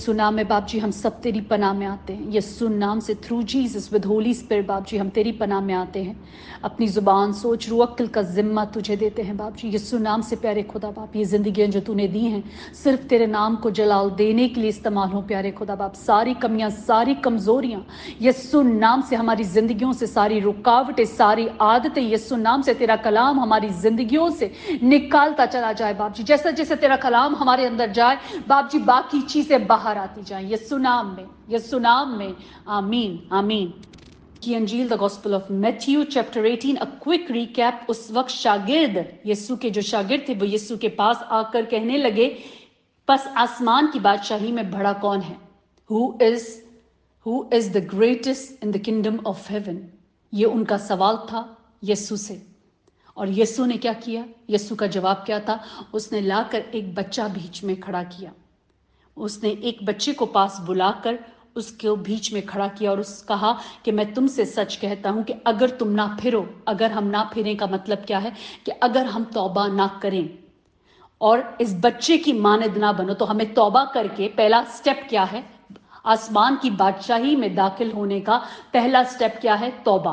यीशु नाम में बाप जी हम सब तेरी पनाह में आते हैं। यीशु नाम से through Jesus with Holi spirit बाप जी हम तेरी पनाह में आते हैं। अपनी जुबान, सोच, रूह, अक्ल का जिम्मा तुझे देते हैं बाप जी। यीशु नाम से प्यारे खुदा बाप, ये जिंदगियां जो तूने दी हैं सिर्फ तेरे नाम को जलाल देने के लिए इस्तेमाल हो प्यारे खुदा बाप। सारी कमियां, सारी कमजोरियां यीशु नाम से हमारी जिंदगियों से, सारी रुकावटें, सारी आदतें यीशु नाम से, तेरा कलाम हमारी जिंदगियों से निकालता चला जाए बाप जी। जैसे जैसे तेरा कलाम हमारे अंदर जाए बाप जी, बाकी चीजें बाहर आती जाएं यीशु नाम में, यीशु नाम में। आमीन आमीन। की अंजील the gospel of Matthew chapter 18, a quick recap. उस वक्त शागिर्द, यीशु के जो शागिर्द थे वो यीशु के पास आकर कहने लगे, बस आसमान की बादशाही में बड़ा कौन है? Who is the greatest in the kingdom of haven? ये उनका सवाल था यीशु से। और यीशु ने क्या किया? यीशु का जवाब क्या था? उसने लाकर एक बच्चा बीच में खड़ा किया। उसने एक बच्चे को पास बुलाकर उसके बीच में खड़ा किया और उस कहा कि मैं तुमसे सच कहता हूं कि अगर तुम ना फिरो, अगर हम ना फिरें का मतलब क्या है कि अगर हम तौबा ना करें और इस बच्चे की मानद ना बनो, तो हमें तौबा करके, पहला स्टेप क्या है आसमान की बादशाही में दाखिल होने का? पहला स्टेप क्या है? तौबा।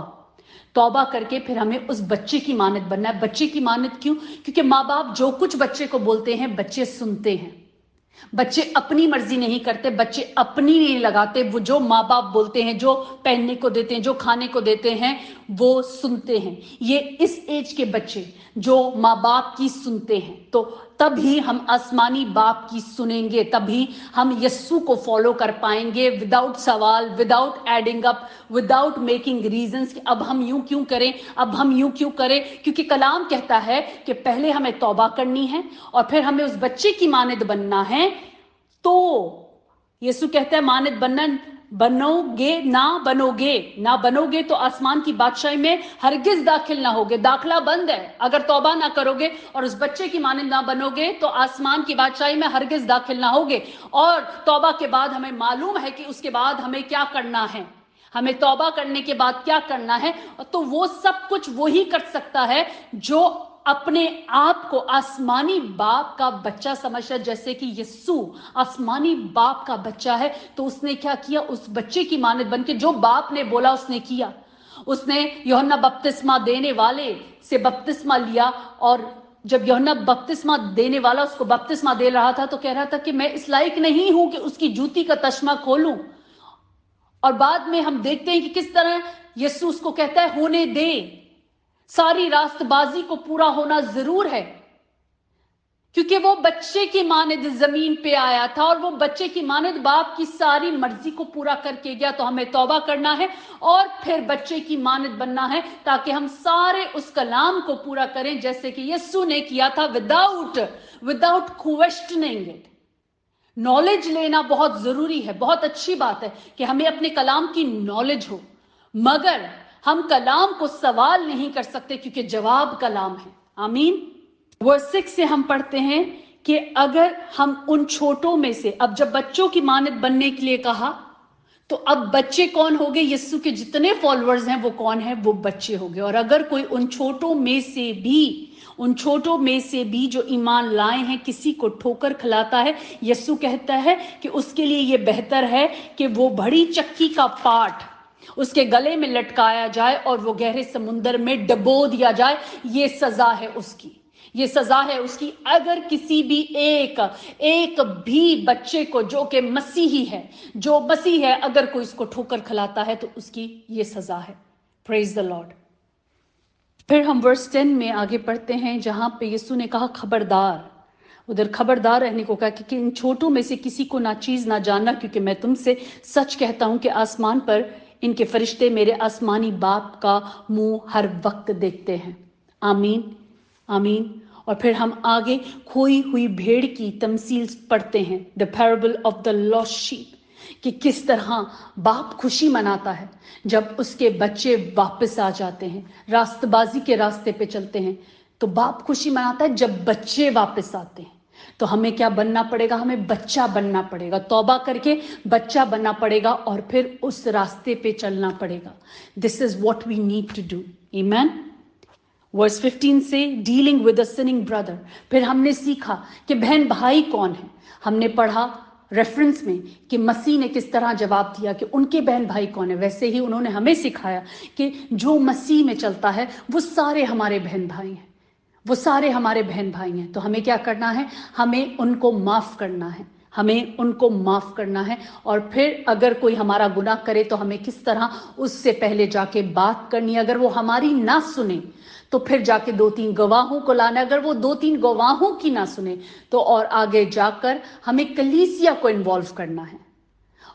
तौबा करके फिर हमें उस बच्चे की मानद बनना है। बच्चे की मानद क्यों? क्योंकि माँ बाप जो कुछ बच्चे को बोलते हैं बच्चे सुनते हैं। बच्चे अपनी मर्जी नहीं करते, बच्चे अपनी नहीं लगाते। वो जो माँ बाप बोलते हैं, जो पहनने को देते हैं, जो खाने को देते हैं, वो सुनते हैं। ये इस एज के बच्चे जो माँ बाप की सुनते हैं, तो तभी हम आसमानी बाप की सुनेंगे, तभी हम यस्सु को फॉलो कर पाएंगे विदाउट सवाल, without adding up, without making reasons कि अब हम यूं क्यों करें, अब हम यूं क्यों करें। क्योंकि कलाम कहता है कि पहले हमें तौबा करनी है और फिर हमें उस बच्चे की मानद बनना है। तो यीशु कहता है मानद बनोगे ना बनोगे तो आसमान की बादशाही में हरगिज दाखिल ना होगे। दाखला बंद है। अगर तौबा ना करोगे और उस बच्चे की मानद ना बनोगे तो आसमान की बादशाही में हरगिज दाखिल ना होगे। और तौबा के बाद हमें मालूम है कि उसके बाद हमें क्या करना है। हमें तौबा करने के बाद क्या करना है? तो वो सब कुछ वही कर सकता है जो अपने आप को आसमानी बाप का बच्चा समझता। जैसे कि यीशु आसमानी बाप का बच्चा है, तो उसने क्या किया? उस बच्चे की मानद बन के जो बाप ने बोला उसने किया। उसने यूहन्ना बपतिस्मा देने वाले से बपतिस्मा लिया, और जब यूहन्ना बपतिस्मा देने वाला उसको बपतिस्मा दे रहा था तो कह रहा था कि मैं इस लायक नहीं हूं कि उसकी जूती का तश्मा खोलूं। और बाद में हम देखते हैं कि किस तरह यीशु उसको कहता है होने दे, सारी रास्तबाजी को पूरा होना जरूर है, क्योंकि वो बच्चे की मानद जमीन पे आया था और वो बच्चे की मानद बाप की सारी मर्जी को पूरा करके गया। तो हमें तौबा करना है और फिर बच्चे की मानद बनना है, ताकि हम सारे उस कलाम को पूरा करें जैसे कि यीशु ने किया था, विदाउट क्वेश्चनिंग इट। नॉलेज लेना बहुत जरूरी है। बहुत अच्छी बात है कि हमें अपने कलाम की नॉलेज हो, मगर हम कलाम को सवाल नहीं कर सकते क्योंकि जवाब कलाम है। आमीन। वर्स 6 से हम पढ़ते हैं कि अगर हम उन छोटों में से, अब जब बच्चों की मानद बनने के लिए कहा, तो अब बच्चे कौन हो गए? यीशु के जितने फॉलोअर्स हैं वो कौन है? वो बच्चे हो गए। और अगर कोई उन छोटों में से भी जो ईमान लाए हैं किसी को ठोकर खिलाता है, यीशु कहता है कि उसके लिए ये बेहतर है कि वो बड़ी चक्की का पाट उसके गले में लटकाया जाए और वो गहरे समुद्र में डबो दिया जाए। ये सजा है उसकी, ये सजा है उसकी। अगर किसी भी एक भी बच्चे को जो कि मसीही है, जो मसीह है, अगर कोई इसको ठोकर खिलाता है तो उसकी ये सजा है। Praise the Lord. फिर हम वर्स 10 में आगे पढ़ते हैं, जहां पे यीशु ने कहा खबरदार, उधर खबरदार रहने को कहा कि इन छोटों में से किसी को ना चीज ना जानना, क्योंकि मैं तुमसे सच कहता हूं कि आसमान पर इनके फरिश्ते मेरे आसमानी बाप का मुंह हर वक्त देखते हैं। आमीन आमीन। और फिर हम आगे खोई हुई भेड़ की तमसील पढ़ते हैं, the parable of the lost sheep, कि किस तरह बाप खुशी मनाता है जब उसके बच्चे वापस आ जाते हैं, रास्तबाजी के रास्ते पे चलते हैं। तो बाप खुशी मनाता है जब बच्चे वापस आते हैं। तो हमें क्या बनना पड़ेगा? हमें बच्चा बनना पड़ेगा। तौबा करके बच्चा बनना पड़ेगा और फिर उस रास्ते पे चलना पड़ेगा। This is what we need to do. आमीन। वर्स 15 से dealing with a sinning brother. फिर हमने सीखा कि बहन भाई कौन है। हमने पढ़ा रेफरेंस में कि मसीह ने किस तरह जवाब दिया कि उनके बहन भाई कौन है, वैसे ही उन्होंने हमें सिखाया कि जो मसीह में चलता है वो सारे हमारे बहन भाई हैं, वो सारे हमारे बहन भाई हैं। तो हमें क्या करना है, हमें उनको माफ़ करना है, हमें उनको माफ़ करना है। और फिर अगर कोई हमारा गुनाह करे तो हमें किस तरह उससे पहले जाके बात करनी है। अगर वो हमारी ना सुने तो फिर जाके 2-3 गवाहों को लाना। अगर वो 2-3 गवाहों की ना सुने तो और आगे जाकर हमें कलीसिया को इन्वॉल्व करना है।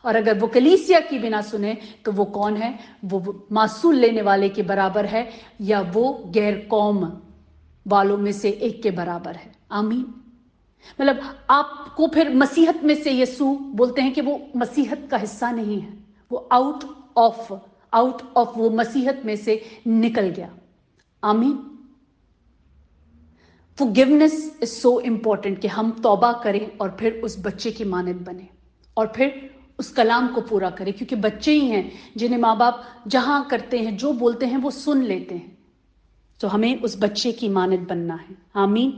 और अगर वो कलीसिया की बिना सुने तो वो कौन है, वो मासूल लेने वाले के बराबर है या वो गैर कौम वालों में से एक के बराबर है। आमीन। मतलब आपको फिर मसीहत में से यीशु बोलते हैं कि वो मसीहत का हिस्सा नहीं है, वो आउट ऑफ वो मसीहत में से निकल गया। आमीन। फॉरगिवनेस इज सो इंपॉर्टेंट कि हम तौबा करें और फिर उस बच्चे की मानद बने और फिर उस कलाम को पूरा करें, क्योंकि बच्चे ही हैं जिन्हें माँ बाप जहां करते हैं जो बोलते हैं वो सुन लेते हैं। तो हमें उस बच्चे की मानद बनना है। आमीन।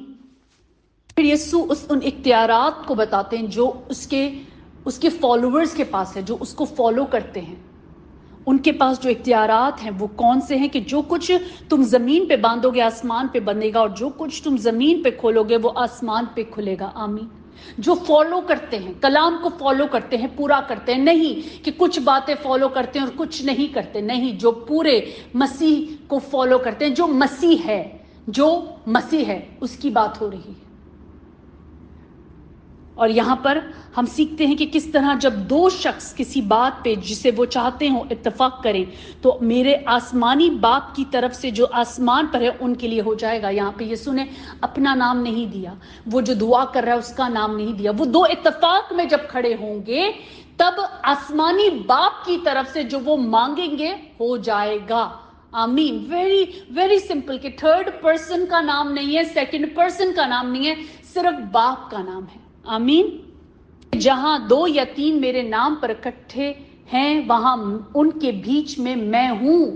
फिर यीशु उन इख्तियारात को बताते हैं जो उसके फॉलोअर्स के पास है, जो उसको फॉलो करते हैं। उनके पास जो इख्तियारात हैं वो कौन से हैं कि जो कुछ तुम जमीन पे बांधोगे आसमान पे बंधेगा और जो कुछ तुम जमीन पे खोलोगे वो आसमान पे खुलेगा। आमीन। जो फॉलो करते हैं, कलाम को फॉलो करते हैं, पूरा करते हैं, नहीं कि कुछ बातें फॉलो करते हैं और कुछ नहीं करते, नहीं, जो पूरे मसीह को फॉलो करते हैं, जो मसीह है उसकी बात हो रही है। और यहाँ पर हम सीखते हैं कि किस तरह जब दो शख्स किसी बात पे जिसे वो चाहते हो इत्तेफाक करें तो मेरे आसमानी बाप की तरफ से जो आसमान पर है उनके लिए हो जाएगा। यहाँ पे यीशु ने अपना नाम नहीं दिया, वो जो दुआ कर रहा है उसका नाम नहीं दिया। वो दो इत्तेफाक में जब खड़े होंगे तब आसमानी बाप की तरफ से जो वो मांगेंगे हो जाएगा। आमीन। वेरी वेरी सिंपल कि थर्ड पर्सन का नाम नहीं है, सेकंड पर्सन का नाम नहीं है, सिर्फ बाप का नाम है। आमीन। जहां 2 या 3 मेरे नाम पर इकट्ठे हैं वहां उनके बीच में मैं हूं।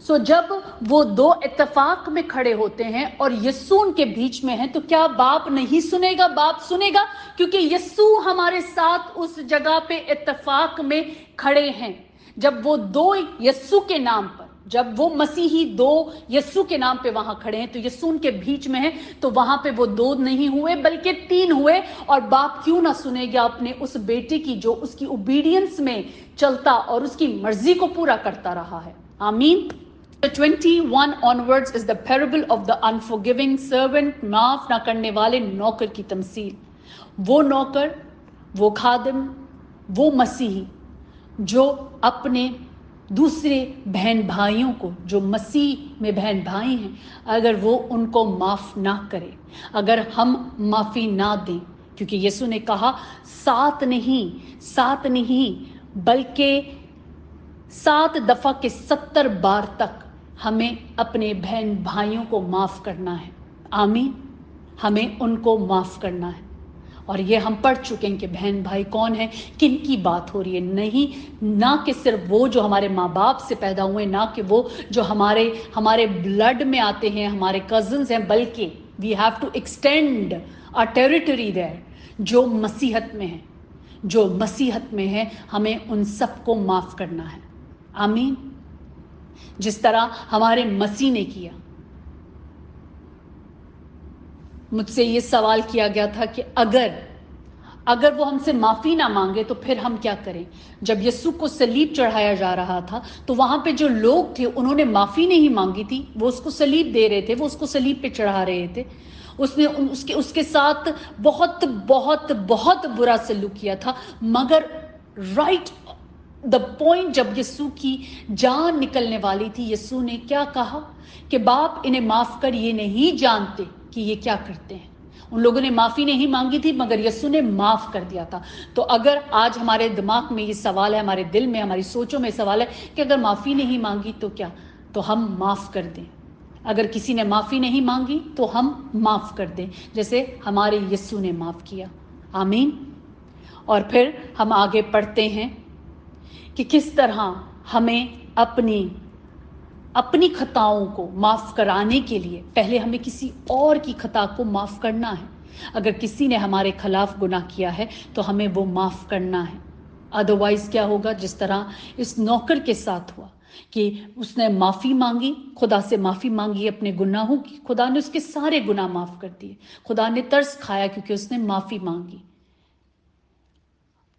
सो जब वो दो इत्तेफाक में खड़े होते हैं और यीशु उनके बीच में है तो क्या बाप नहीं सुनेगा? बाप सुनेगा, क्योंकि यीशु हमारे साथ उस जगह पे इत्तेफाक में खड़े हैं। जब वो दो यीशु के नाम पर, जब वो मसीही दो यीशु के नाम पे वहां खड़े हैं तो यीशु उनके बीच में है, तो वहां पे वो 2 नहीं हुए बल्कि 3 हुए। और बाप क्यों ना सुनेगा अपने उस बेटे की जो उसकी ओबीडियंस में चलता और उसकी मर्जी को पूरा करता रहा है। आमीन। 21 onwards is the parable of the unforgiving servant, माफ ना करने वाले नौकर की तमसील। वो नौकर, वो खादिम, वो मसीही जो अपने दूसरे बहन भाइयों को, जो मसीह में बहन भाई हैं, अगर वो उनको माफ ना करे, अगर हम माफी ना दें, क्योंकि यीशु ने कहा 7 नहीं बल्कि 7 दफा के 70 बार तक हमें अपने बहन भाइयों को माफ करना है। आमीन। हमें उनको माफ करना है। और ये हम पढ़ चुके हैं कि बहन भाई कौन है, किन की बात हो रही है। नहीं, ना कि सिर्फ वो जो हमारे माँ बाप से पैदा हुए, ना कि वो जो हमारे ब्लड में आते हैं, हमारे कजन्स हैं, बल्कि we have to extend a territory there जो मसीहत में है, हमें उन सबको माफ करना है। आमीन। जिस तरह हमारे मसीह ने किया। मुझसे ये सवाल किया गया था कि अगर वो हमसे माफी ना मांगे तो फिर हम क्या करें। जब यीशु को सलीब चढ़ाया जा रहा था तो वहां पे जो लोग थे उन्होंने माफी नहीं मांगी थी, वो उसको सलीब दे रहे थे, वो उसको सलीब पे चढ़ा रहे थे। उसने उसके साथ बहुत बहुत बहुत बुरा सलूक किया था। मगर राइट द पॉइंट जब यीशु की जान निकलने वाली थी, यीशु ने क्या कहा कि बाप इन्हें माफ कर, ये नहीं जानते कि ये क्या करते हैं। उन लोगों ने माफी नहीं मांगी थी मगर यीशु ने माफ कर दिया था। तो अगर आज हमारे दिमाग में ये सवाल है, हमारे दिल में, हमारी सोचों में सवाल है कि अगर माफी नहीं मांगी तो क्या, तो हम माफ कर दें। अगर किसी ने माफी नहीं मांगी तो हम माफ कर दें, जैसे हमारे यीशु ने माफ किया। आमीन। और फिर हम आगे पढ़ते हैं कि किस तरह हमें अपनी खताओं को माफ कराने के लिए पहले हमें किसी और की खता को माफ करना है। अगर किसी ने हमारे खिलाफ गुनाह किया है तो हमें वो माफ़ करना है। अदरवाइज क्या होगा, जिस तरह इस नौकर के साथ हुआ कि उसने माफ़ी मांगी, खुदा से माफ़ी मांगी अपने गुनाहों की, खुदा ने उसके सारे गुनाह माफ़ कर दिए। खुदा ने तरस खाया क्योंकि उसने माफ़ी मांगी।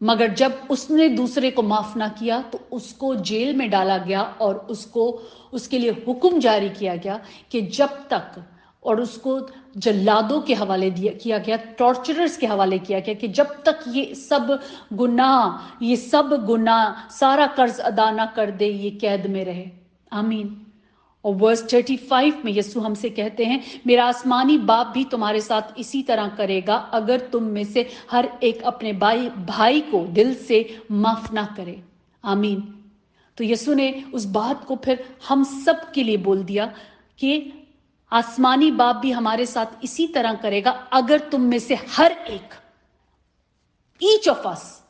मगर जब उसने दूसरे को माफ ना किया तो उसको जेल में डाला गया और उसके लिए हुक्म जारी किया गया कि जब तक, और उसको जल्लादों के हवाले किया गया, टॉर्चरर्स के हवाले किया गया कि जब तक ये सब गुनाह सारा कर्ज अदा ना कर दे, ये कैद में रहे। आमीन। और वर्स 35 में यीशु हमसे कहते हैं, मेरा आसमानी बाप भी तुम्हारे साथ इसी तरह करेगा अगर तुम में से हर एक अपने भाई को दिल से माफ ना करे। आमीन। तो यीशु ने उस बात को फिर हम सब के लिए बोल दिया कि आसमानी बाप भी हमारे साथ इसी तरह करेगा अगर तुम में से हर एक, ईच ऑफ अस,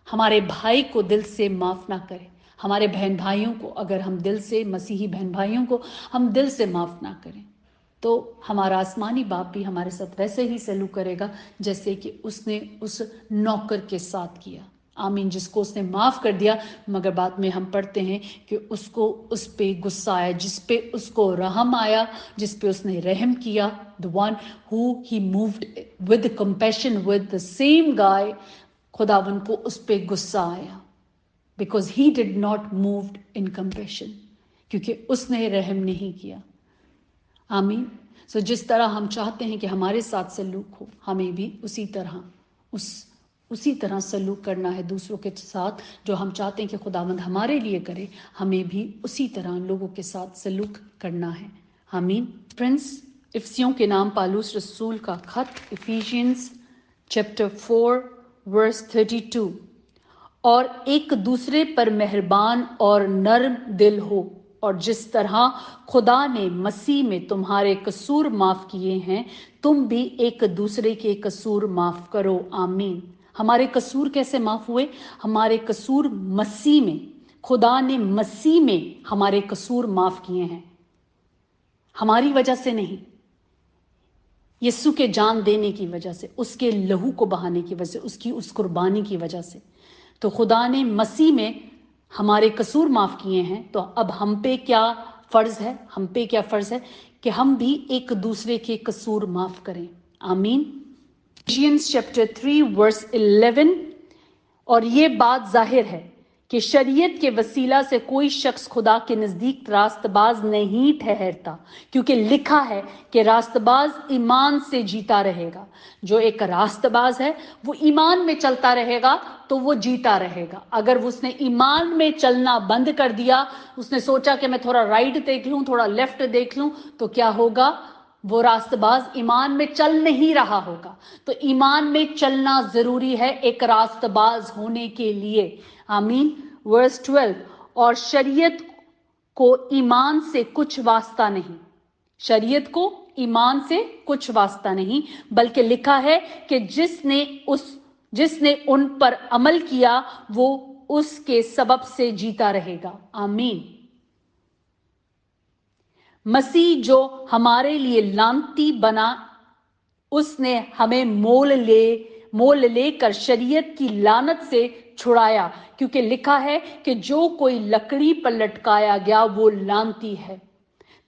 हमारे भाई को दिल से माफ ना करे। हमारे बहन भाइयों को अगर हम दिल से, मसीही बहन भाइयों को हम दिल से माफ ना करें तो हमारा आसमानी बाप भी हमारे साथ वैसे ही सलूक करेगा जैसे कि उसने उस नौकर के साथ किया। आमीन। जिसको उसने माफ कर दिया, मगर बाद में हम पढ़ते हैं कि उसको उस पे गुस्सा आया, जिस पे उसको रहम आया, जिस पे उसने रहम किया, the one who he moved with compassion with the same guy, खुदावन को उस पे गुस्सा आया because he did not moved in compassion, क्योंकि उसने रहम नहीं किया। आमीन। सो जिस तरह हम चाहते हैं कि हमारे साथ सलूक हो, हमें भी उसी तरह सलूक करना है दूसरों के साथ। जो हम चाहते हैं कि खुदावंद हमारे लिए करे, हमें भी उसी तरह लोगों के साथ सलूक करना है। आमीन। फ्रेंड्स, इफिसियों के नाम पालूस रसूल का खत, इफिशियंस चैप्टर 4 वर्स 32, और एक दूसरे पर मेहरबान और नर्म दिल हो, और जिस तरह खुदा ने मसीह में तुम्हारे कसूर माफ किए हैं, तुम भी एक दूसरे के कसूर माफ करो। आमीन। हमारे कसूर कैसे माफ हुए? हमारे कसूर मसीह में, खुदा ने मसीह में हमारे कसूर माफ किए हैं, हमारी वजह से नहीं, यीशु के जान देने की वजह से, उसके लहू को बहाने की वजह से, उसकी उस कुर्बानी की वजह से। तो खुदा ने मसीह में हमारे कसूर माफ किए हैं। तो अब हम पे क्या फर्ज है कि हम भी एक दूसरे के कसूर माफ करें। आमीन। इफिशियंस चैप्टर 3 वर्स 11, और ये बात जाहिर है कि शरीयत के वसीला से कोई शख्स खुदा के नजदीक रास्तबाज नहीं ठहरता, क्योंकि लिखा है कि रास्तबाज ईमान से जीता रहेगा। जो एक रास्तबाज है वो ईमान में चलता रहेगा तो वो जीता रहेगा। अगर उसने ईमान में चलना बंद कर दिया, उसने सोचा कि मैं थोड़ा राइट देख लूं, थोड़ा लेफ्ट देख लूं, तो क्या होगा? वो रास्तबाज ईमान में चल नहीं रहा होगा। तो ईमान में चलना जरूरी है एक रास्तबाज होने के लिए। आमीन। वर्स 12, और शरीयत को ईमान से कुछ वास्ता नहीं, शरीयत को ईमान से कुछ वास्ता नहीं, बल्कि लिखा है कि जिसने उन पर अमल किया वो उसके सबब से जीता रहेगा। आमीन। मसीह जो हमारे लिए लानती बना, उसने हमें मोल लेकर शरीयत की लानत से छुड़ाया, क्योंकि लिखा है कि जो कोई लकड़ी पर लटकाया गया वो लानती है,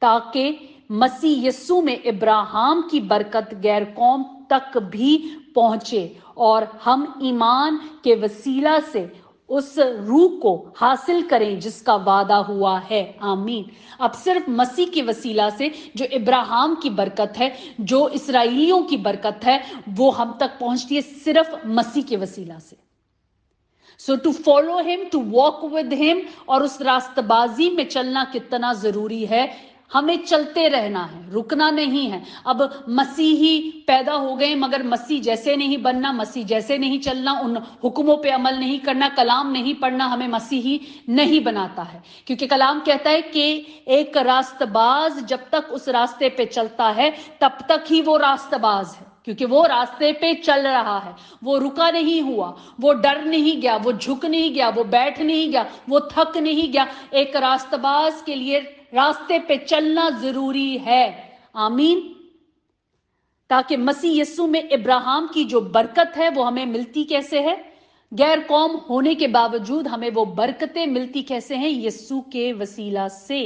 ताकि मसीह यीशु में इब्राहिम की बरकत गैर कौम तक भी पहुंचे और हम ईमान के वसीला से उस रूह को हासिल करें जिसका वादा हुआ है। आमीन। अब सिर्फ मसीह के वसीला से जो इब्राहिम की बरकत है, जो इसराइलियों की बरकत है, वो हम तक पहुंचती है सिर्फ मसीह के वसीला से। So to follow him, to walk with him, और उस रास्तबाजी में चलना कितना जरूरी है। हमें चलते रहना है, रुकना नहीं है। अब मसीही पैदा हो गए मगर मसीह जैसे नहीं बनना, मसीह जैसे नहीं चलना, उन हुक्मों पे अमल नहीं करना, कलाम नहीं पढ़ना हमें मसीही नहीं बनाता है। क्योंकि कलाम कहता है कि एक रास्तबाज जब तक उस रास्ते पे चलता है तब तक ही वो रास्तबाज है, क्योंकि वो रास्ते पे चल रहा है, वो रुका नहीं हुआ, वो डर नहीं गया, वो झुक नहीं गया, वो बैठ नहीं गया, वो थक नहीं गया। एक रास्तबाज के लिए रास्ते पे चलना जरूरी है। आमीन। ताकि मसीह यीशु में इब्राहिम की जो बरकत है वो हमें मिलती कैसे है, गैर कौम होने के बावजूद हमें वो बरकतें मिलती कैसे हैं, यीशु के वसीला से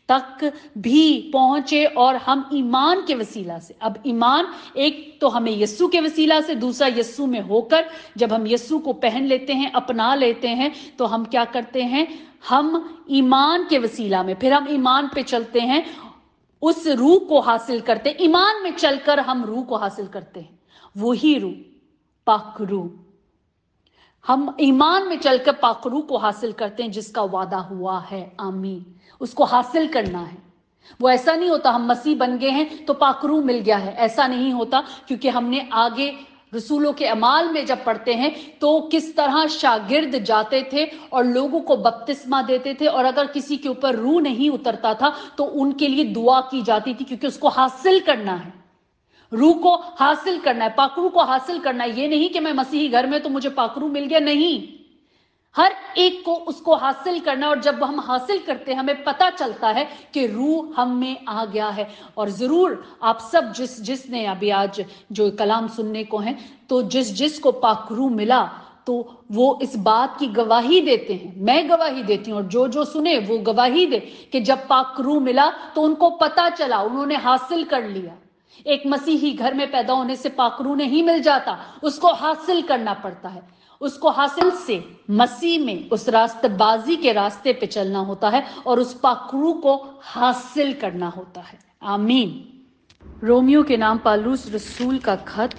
तक भी पहुंचे और हम ईमान के वसीला से। अब ईमान एक तो हमें यीशु के वसीला से, दूसरा यीशु में होकर जब हम यीशु को पहन लेते हैं, अपना लेते हैं, तो हम क्या करते हैं, हम ईमान के वसीला में, फिर हम ईमान पे चलते हैं, उस रूह को हासिल करते हैं। ईमान में चलकर हम रूह को हासिल करते हैं, वही रूह, पाक रूह। हम ईमान में चलकर पाक रूह को हासिल करते हैं जिसका वादा हुआ है। आमीन। उसको हासिल करना है। वो ऐसा नहीं होता हम मसीह बन गए हैं तो पाक रूह मिल गया है, ऐसा नहीं होता। क्योंकि हमने आगे रसूलों के अमाल में जब पढ़ते हैं तो किस तरह शागिर्द जाते थे और लोगों को बपतिस्मा देते थे, और अगर किसी के ऊपर रूह नहीं उतरता था तो उनके लिए दुआ की जाती थी, क्योंकि उसको हासिल करना है, रूह को हासिल करना है, पाकरू को हासिल करना है। ये नहीं कि मैं मसीही घर में तो मुझे पाकरू मिल गया, नहीं, हर एक को उसको हासिल करना। और जब हम हासिल करते हैं हमें पता चलता है कि रूह हम में आ गया है। और जरूर आप सब जिसने अभी आज जो कलाम सुनने को हैं, तो जिसको पाकरू मिला तो वो इस बात की गवाही देते हैं, मैं गवाही देती हूँ, और जो सुने वो गवाही दे कि जब पाकरू मिला तो उनको पता चला, उन्होंने हासिल कर लिया। एक मसीही घर में पैदा होने से पाकरू नहीं मिल जाता, उसको हासिल करना पड़ता है। उसको हासिल से मसीह में उस रास्तबाजी के रास्ते पे चलना होता है और उस पाकरू को हासिल करना होता है। आमीन। रोमियो के नाम पालूस रसूल का खत,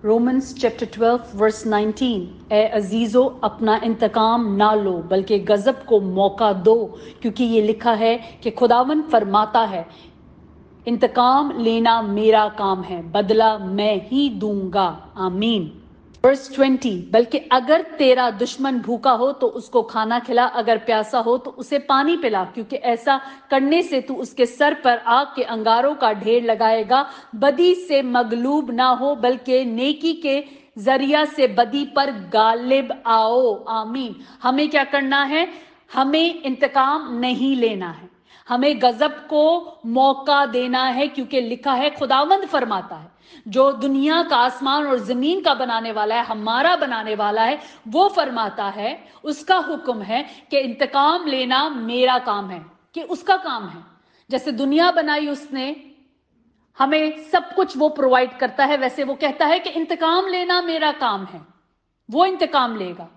रोमन्स चैप्टर 12 वर्स 19, ए अजीजो अपना इंतकाम ना लो बल्कि गजब को मौका दो, क्योंकि ये लिखा है कि खुदावन फरमाता है, इंतकाम लेना मेरा काम है, बदला मैं ही दूंगा। आमीन। वर्स 20, बल्कि अगर तेरा दुश्मन भूखा हो तो उसको खाना खिला, अगर प्यासा हो तो उसे पानी पिला, क्योंकि ऐसा करने से तू उसके सर पर आग के अंगारों का ढेर लगाएगा। बदी से मगलूब ना हो बल्कि नेकी के जरिया से बदी पर गालिब आओ। आमीन। हमें क्या करना है, हमें इंतकाम नहीं लेना है, हमें गजब को मौका देना है, क्योंकि लिखा है, खुदावंद फरमाता है, जो दुनिया का आसमान और जमीन का बनाने वाला है, हमारा बनाने वाला है, वो फरमाता है, उसका हुक्म है कि इंतकाम लेना मेरा काम है, कि उसका काम है। जैसे दुनिया बनाई उसने, हमें सब कुछ वो प्रोवाइड करता है, वैसे वो कहता है कि इंतकाम लेना मेरा काम है, वो इंतकाम लेगा,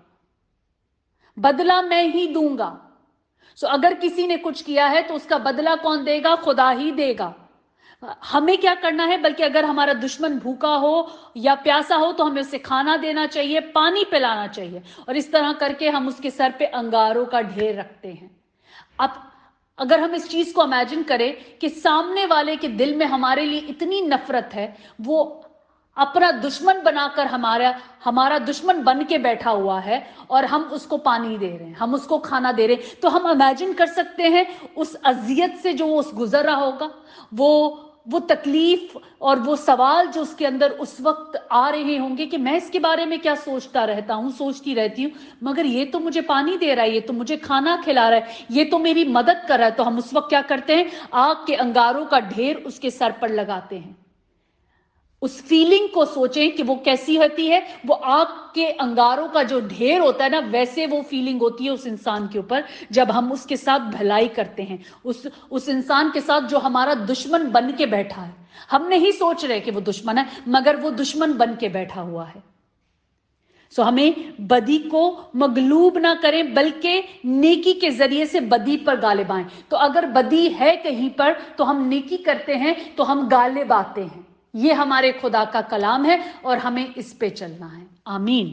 बदला मैं ही दूंगा। अगर किसी ने कुछ किया है तो उसका बदला कौन देगा, खुदा ही देगा। हमें क्या करना है, बल्कि अगर हमारा दुश्मन भूखा हो या प्यासा हो तो हमें उसे खाना देना चाहिए, पानी पिलाना चाहिए, और इस तरह करके हम उसके सर पे अंगारों का ढेर रखते हैं। अब अगर हम इस चीज को इमेजिन करें कि सामने वाले के दिल में हमारे लिए इतनी नफरत है, वो अपना दुश्मन बनाकर हमारा दुश्मन बन के बैठा हुआ है, और हम उसको पानी दे रहे हैं, हम उसको खाना दे रहे हैं, तो हम इमेजिन कर सकते हैं उस अजियत से जो उस गुजर रहा होगा, वो तकलीफ और वो सवाल जो उसके अंदर उस वक्त आ रहे होंगे कि मैं इसके बारे में क्या सोचती रहती हूँ, मगर ये तो मुझे पानी दे रहा है, ये तो मुझे खाना खिला रहा है, ये तो मेरी मदद कर रहा है। तो हम उस वक्त क्या करते हैं, आग के अंगारों का ढेर उसके सर पर लगाते हैं। उस फीलिंग को सोचें कि वो कैसी होती है, वो आग के अंगारों का जो ढेर होता है ना, वैसे वो फीलिंग होती है उस इंसान के ऊपर जब हम उसके साथ भलाई करते हैं, उस इंसान के साथ जो हमारा दुश्मन बन के बैठा है। हम नहीं सोच रहे कि वो दुश्मन है, मगर वो दुश्मन बन के बैठा हुआ है। हमें बदी को मगलूब ना करें बल्कि नेकी के जरिए से बदी पर गालिब आएं। तो अगर बदी है कहीं पर तो हम नेकी करते हैं तो हम गालिब आते हैं। ये हमारे खुदा का कलाम है और हमें इस पे चलना है। आमीन।